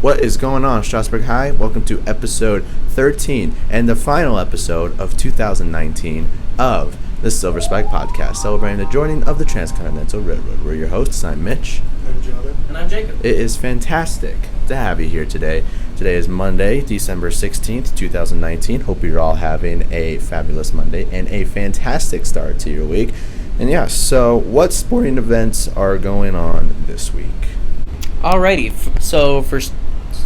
What is going on, Strasburg High? Welcome to episode 13 and the final episode of 2019 of the Silver Spike Podcast, celebrating the joining of the Transcontinental Railroad. We're your hosts. I'm Mitch. I'm Jonah. And I'm Jacob. It is fantastic to have you here today. Today is Monday, December 16th, 2019. Hope you're all having a fabulous Monday and a fantastic start to your week. And yeah, so what sporting events are going on this week? Alrighty, so for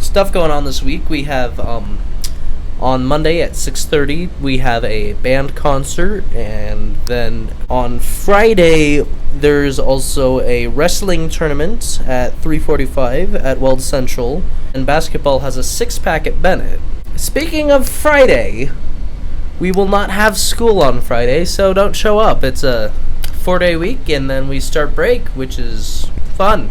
stuff going on this week, we have on Monday at 6:30 we have a band concert, and then on Friday there's also a wrestling tournament at 3:45 at Weld Central, and basketball has a six-pack at Bennett. Speaking of Friday, we will not have school on Friday, so don't show up. It's a 4-day week, and then we start break, which is fun.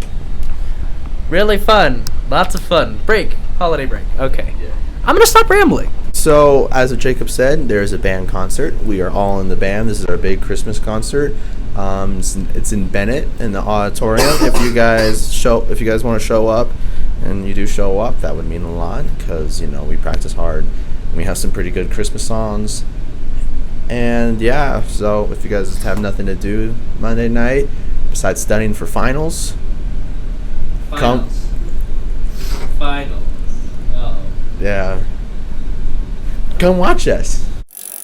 Really fun. Lots of fun. Break. Holiday break. Okay. Yeah. I'm going to stop rambling. So, as Jacob said, there's a band concert. We are all in the band. This is our big Christmas concert. It's in Bennett in the auditorium. If you guys want to show up, and you do show up, that would mean a lot because we practice hard. And we have some pretty good Christmas songs. And yeah, so if you guys have nothing to do Monday night besides studying for finals. Finals. Oh. Yeah. Come watch us.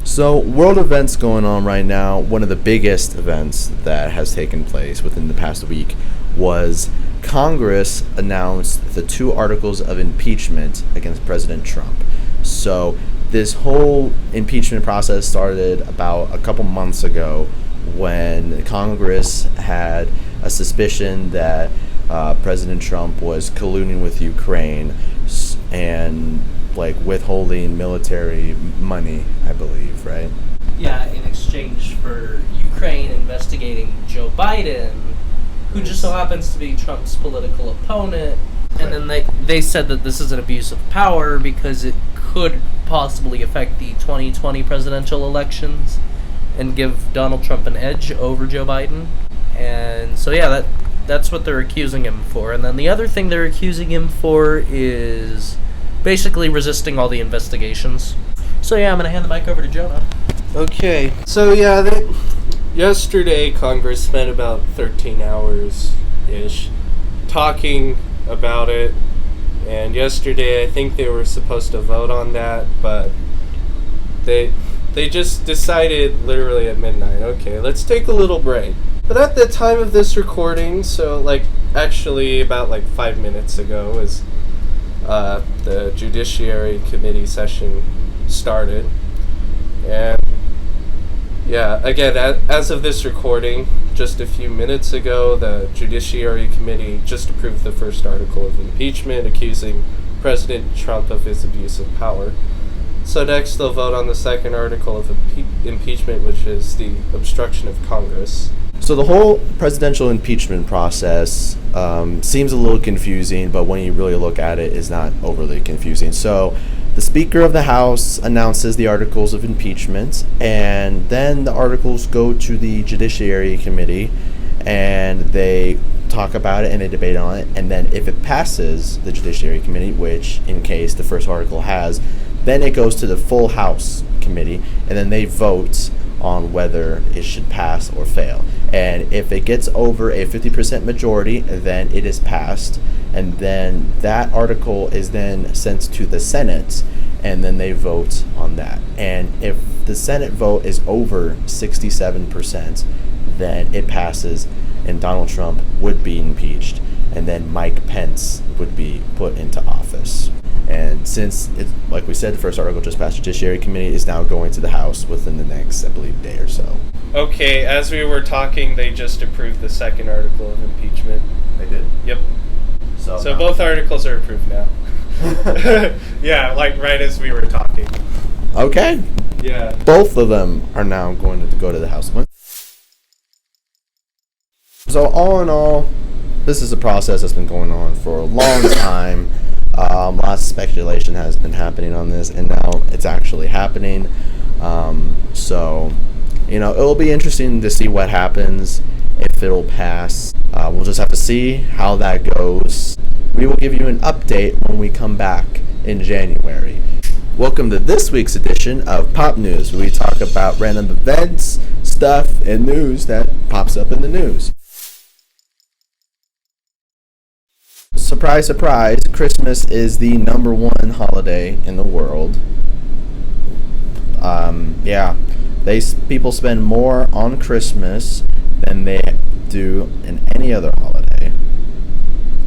So, world events going on right now. One of the biggest events that has taken place within the past week was Congress announced the 2 articles of impeachment against President Trump. So, this whole impeachment process started about a couple months ago when Congress had a suspicion that President Trump was colluding with Ukraine and withholding military money, I believe, right? Yeah, in exchange for Ukraine investigating Joe Biden, who just so happens to be Trump's political opponent. And then they said that this is an abuse of power because it could possibly affect the 2020 presidential elections and give Donald Trump an edge over Joe Biden. And so yeah, that's what they're accusing him for. And then the other thing they're accusing him for is basically resisting all the investigations. So yeah, I'm going to hand the mic over to Jonah. Okay, so yeah, yesterday Congress spent about 13 hours-ish talking about it. And yesterday I think they were supposed to vote on that, but they just decided literally at midnight, okay, let's take a little break. But at the time of this recording, so actually about 5 minutes ago, is the Judiciary Committee session started. And yeah, again, as of this recording, just a few minutes ago, the Judiciary Committee just approved the first article of impeachment accusing President Trump of his abuse of power. So next they'll vote on the second article of impeachment, which is the obstruction of Congress. So the whole presidential impeachment process seems a little confusing, but when you really look at it, it's not overly confusing. So the Speaker of the House announces the articles of impeachment, and then the articles go to the Judiciary Committee, and they talk about it and they debate on it. And then if it passes the Judiciary Committee, which in case the first article has, then it goes to the full House Committee, and then they vote on whether it should pass or fail. And if it gets over a 50% majority, then it is passed. And then that article is then sent to the Senate, and then they vote on that. And if the Senate vote is over 67%, then it passes, and Donald Trump would be impeached. And then Mike Pence would be put into office. And since, like we said, the first article just passed the Judiciary Committee, is now going to the House within the next, I believe, day or so. Okay, as we were talking, they just approved the second article of impeachment. They did? Yep. So both articles are approved now. Yeah, right as we were talking. Okay. Yeah. Both of them are now going to go to the House. So all in all, this is a process that's been going on for a long time. Lots of speculation has been happening on this, and now it's actually happening. So, it'll be interesting to see what happens, if it'll pass. We'll just have to see how that goes. We will give you an update when we come back in January. Welcome to this week's edition of Pop News, where we talk about random events, stuff, and news that pops up in the news. Surprise, surprise, Christmas is the number one holiday in the world. People spend more on Christmas than they do in any other holiday.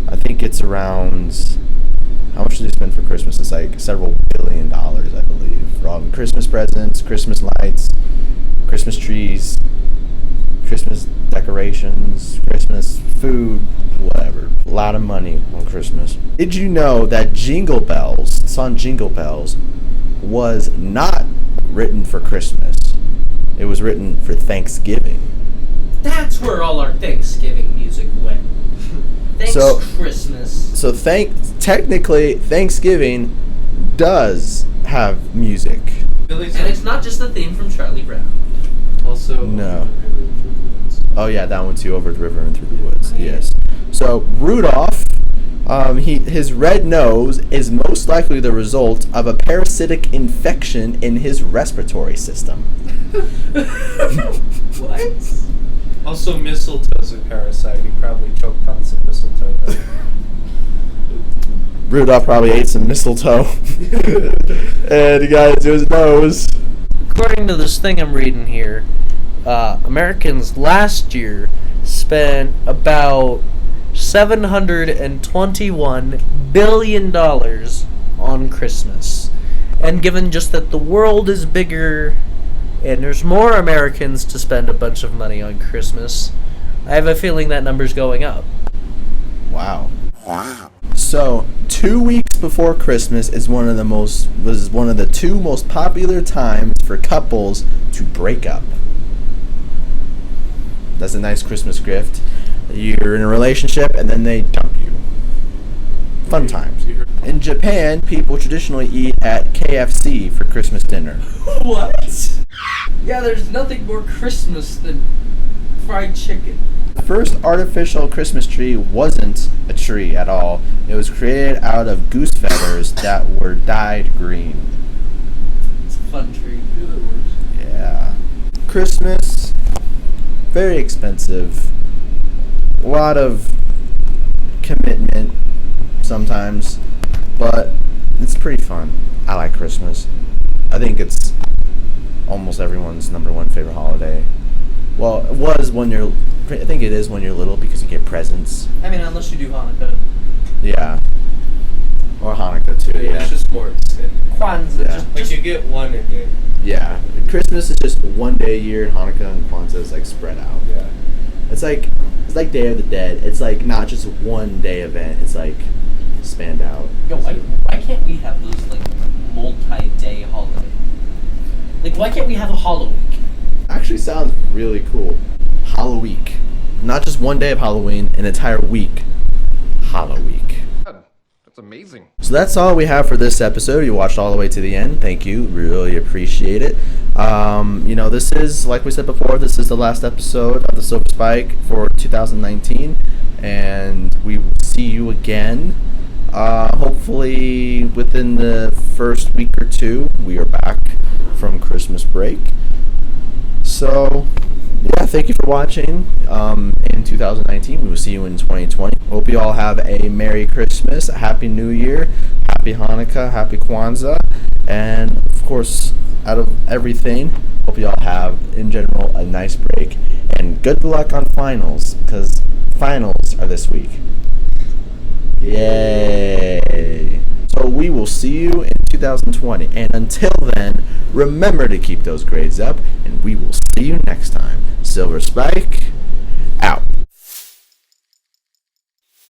I think it's around, how much do they spend for Christmas? It's like several $billion, I believe, from Christmas presents, Christmas lights, Christmas trees, Christmas decorations, Christmas food, whatever. A lot of money on Christmas. Did you know that Jingle Bells, the song Jingle Bells, was not written for Christmas? It was written for Thanksgiving. That's where all our Thanksgiving music went. Christmas. So technically, Thanksgiving does have music. And it's not just the theme from Charlie Brown. Also, No. Oh yeah, that one too, Over the River and Through the Woods. Yes. So Rudolph, his red nose is most likely the result of a parasitic infection in his respiratory system. What? Also, mistletoe's a parasite. He probably choked on some mistletoe. Rudolph probably ate some mistletoe, and he got into his nose. According to this thing I'm reading here, Americans last year spent about $721 billion on Christmas. And given just that the world is bigger and there's more Americans to spend a bunch of money on Christmas, I have a feeling that number's going up. Wow. So 2 weeks before Christmas was one of the two most popular times for couples to break up. That's a nice Christmas gift. You're in a relationship and then they dump you. Fun times. In Japan, people traditionally eat at KFC for Christmas dinner. What? Yeah, there's nothing more Christmas than fried chicken. The first artificial Christmas tree wasn't a tree at all. It was created out of goose feathers that were dyed green. It's a fun tree. Yeah. Christmas, very expensive. A lot of commitment sometimes, but it's pretty fun. I like Christmas. I think it's almost everyone's number one favorite holiday. Well, it was when I think it is when you're little because you get presents. I mean, unless you do Hanukkah. Yeah. Or Hanukkah too, Yeah, yeah. it's just more extended. Kwanzaa. Yeah. Like you get one a day. Yeah. Christmas is just one day a year, and Hanukkah and Kwanzaa is like spread out. Yeah. It's like Day of the Dead. It's like not just one day event. It's like spanned out. Yo, why can't we have those like multi-day holiday? Like, why can't we have a Halloween? Actually sounds really cool. Halloween. Not just one day of Halloween, an entire week. Halloween. That's amazing. So that's all we have for this episode. You watched all the way to the end. Thank you. Really appreciate it. This is, like we said before, this is the last episode of the Silver Spike for 2019. And we will see you again. Hopefully within the first week or two, we are back from Christmas break. So, yeah, thank you for watching in 2019. We will see you in 2020. Hope you all have a Merry Christmas, a Happy New Year, Happy Hanukkah, Happy Kwanzaa, and, of course, out of everything, hope you all have, in general, a nice break. And good luck on finals, because finals are this week. Yay! So we will see you in 2020. And until then, remember to keep those grades up, and we will see you next time. Silver Spike, out.